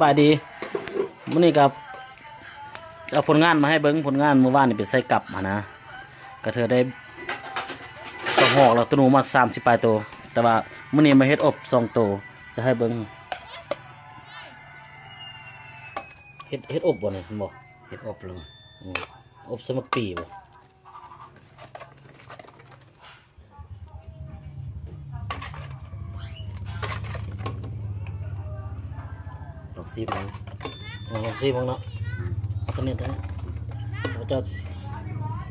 บายดีมื้อนี้กับเอาผลงานมาให้เบิ้งผลงานเมื่อวานนี่เป็นไส้กลับมานะก็เธอได้ต้องหอกแล้วตัวหนูมา30ปลายตัวแต่ว่ามื้อนี้มาเฮ็ดอบ2ตัวจะให้เบิ้งเฮ็ดอบบ่เนี่ยคุณบอกเฮ็ดอบเลยอบสมักปีบ่ลองซีบมั้งลองซีบมั้งเนาะเอาตัวนี้เราจะ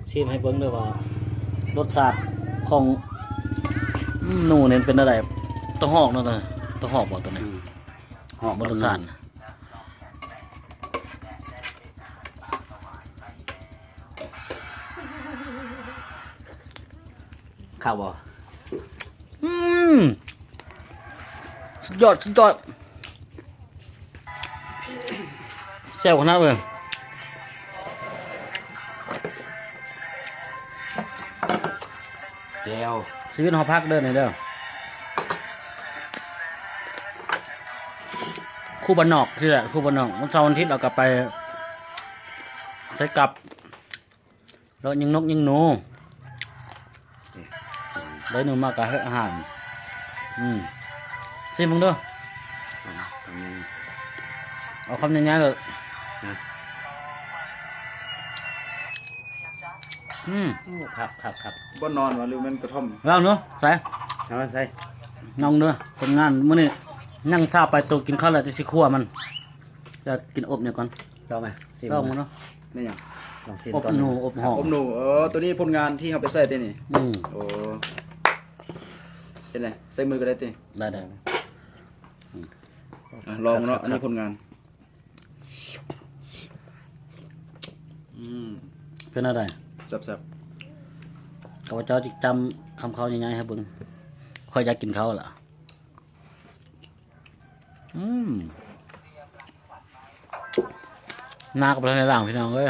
ซีบให้เบิ้งด้วยว่ารสชาติของหนูเนี่ยเป็นอะไรต้องหอกเนาะต้องหอกบ่ตัวนี้หอกบรสชาติข้าวบ่สุดยอดแซ่บขนาดเลยเจลชีวิตหอพักเดินไหนเด้อคู่บ้านนอกที่แหละคู่บ้านนอกวันเสาร์วันอาทิตย์เรากลับไปใช้กับแล้วยิงนกยิงหนูได้หนูมากกับอาหารซิมึงเด้อเอาคำยังไงเลยครับบ่นอนวะหรือมันกระท่อมแล้วเนาะใส่เอามาใส่น้องเด้อคนงานมื้อนี้นั่งซาไปตัวกินข้าวแล้วจะสิคั่วมันจะกินอบเนี่ยก่อนลองไหมลองมั้งเนาะไม่ยังลองซิมก่อนอบหนูอบหอมอบหนูตัวนี้ผลงานที่เขาไปใส่ตีนี่โอ้เป็นไงใส่มือก็ได้ตีได้ลองเนาะอันนี้ผลงานเป็นอะไรสับข้าพเจ้าจิจำคำเขายังไงครับเบิ้งค่อยอยากกินเขาล่ะนากับพระในร่างพี่น้องเอ้ย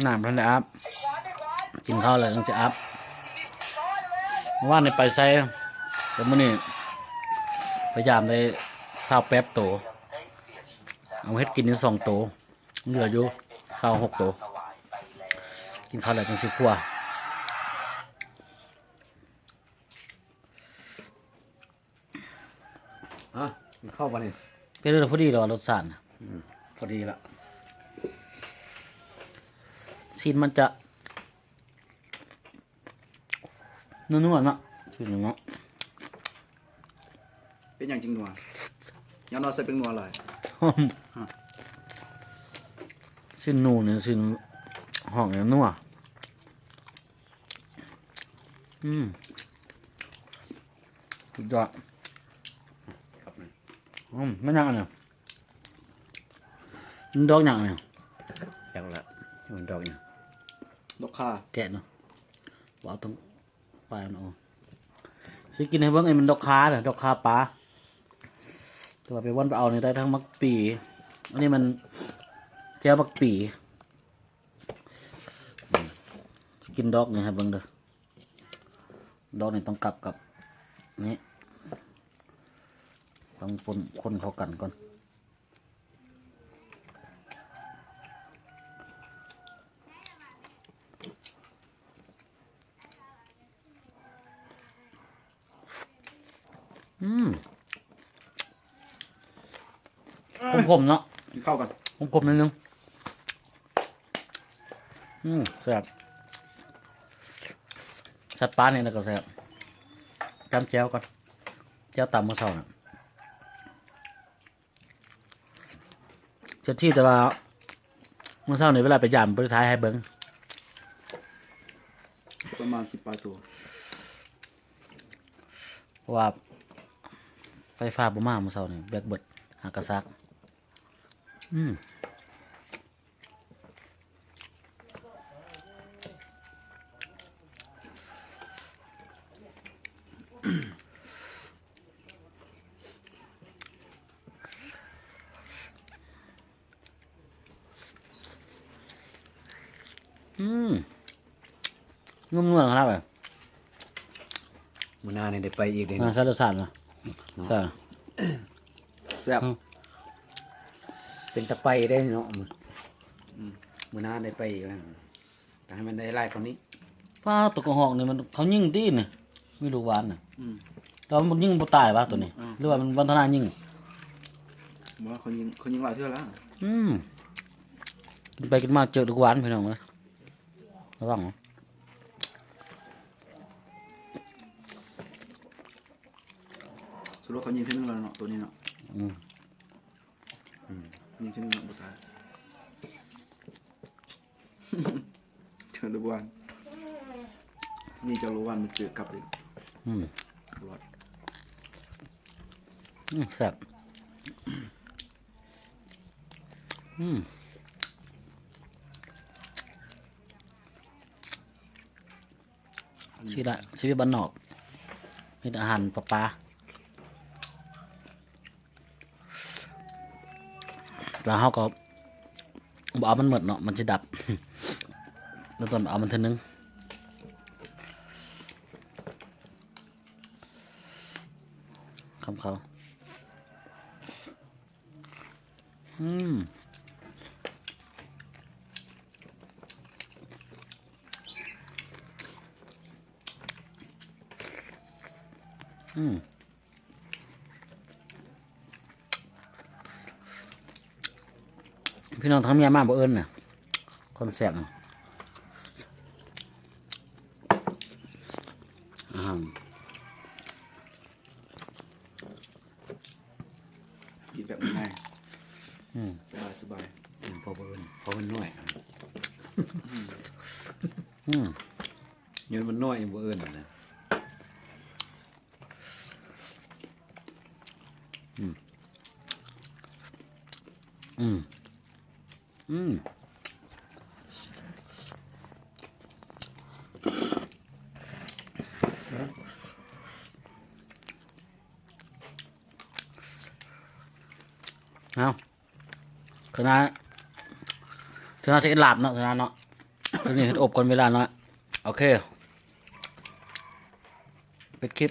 หนามพระในอัพกินข้าวเลยต้องจะอัพว่าในไปไซแต่เมื่อนี้พยายามได้20 แป๊บโตเอาเฮ็ดกินนี่2 โตเหลืออยู่26 โตกินข้าวแล้วจังสิคั่วเข้าไปนี่เป็นเรื่องพอดีหรอรสชาติพอดีละซีนมันจะนัวๆเนาะซีนเนาะเป็นอย่างจริงนัวย้อนนอใส่เป็นนัวเลยซีนนูเนี่ยซีนห้องเนี่ยนัวสุดยอดไม่ยังเนี่ยดอกยังเนี่ยยังละมันดอกยังดอกคาแกะเนาะว่าต้องปลาเนาะสิกินให้เบิ่งไอ้มันดอกคาเด้อดอกคาปลาตัวไปวันไปเอาเนี่ยได้ทั้งมักปีอันนี้มันแก้วมักปีสิกินดอกนี่ให้เบิ่งเด้อดอกนี่ต้องกลับกับนี่ต้องคนเขากันก่อนผมเนาะเข้ากันผมนิดนึงแซ่บสัตว์ปลาเนี่ยนะก็แซ่บจำแจ้วก่อนแจ้วตำมะเสาน่ะจะที่แต่ว่าเมื่อเช้าในเวลาไปยามบริท้ายให้เบิ้งประมาณ10 ปลายตัวเพราะว่าไฟฟ้าบ่มาเมื่อเช้านี่แบกเบิดหากระซักนุ่มนวลครับแบบมื้อหน้านี่ได้ไปอีกเลยสารสารนะใช่ แซ่บเป็นตะไปได้เนาะมื้อหน้าได้ไปอีกแล้วแต่ให้มันได้ไล่คนนี้ ฟ้าตัวกระหอกนี่มันเขายิงตีนี่ไม่รู้หวานน่ะ อืม แล้วมันยิงบ่ตายวะตัวนี้ อ้าว หรือว่ามันวันธนายิง บอกว่าคนยิงหลายเทื่อแล้ว กินไปกินมาเจอลูกหวานพี่น้องเอ้ยระวังนะ สรุปเขายิงที่นึงแล้วเนาะตัวนี้เนาะ อืม ยิงที่นึงเนาะบุตรายเจอลูกวันนี่เจ้าลูกวันมันเจอกลับอีก อืม รอด แซ่บชีวิตบ้านนอกมีแต่อาหารปลาแล้วเขาก็บเอามันหมดเนาะมันจะดับ แล้วตอนเอามันเท่านึงคำเขาอืมพี่น้องทั้งเมียมาบ่เอิญน่ะคนแสบน่ะอาหาร กินแบบง่ายสบาย พอเบิ่นพอมันน้อยเงินมันน้อยยังบ่เอิ้นนะ เอาคือนะคือนะเสร็จหลับเนาะคือนะเนาะคือนี่เฮ็ดอบก่อนเวลาเนาะโอเคปิดคลิป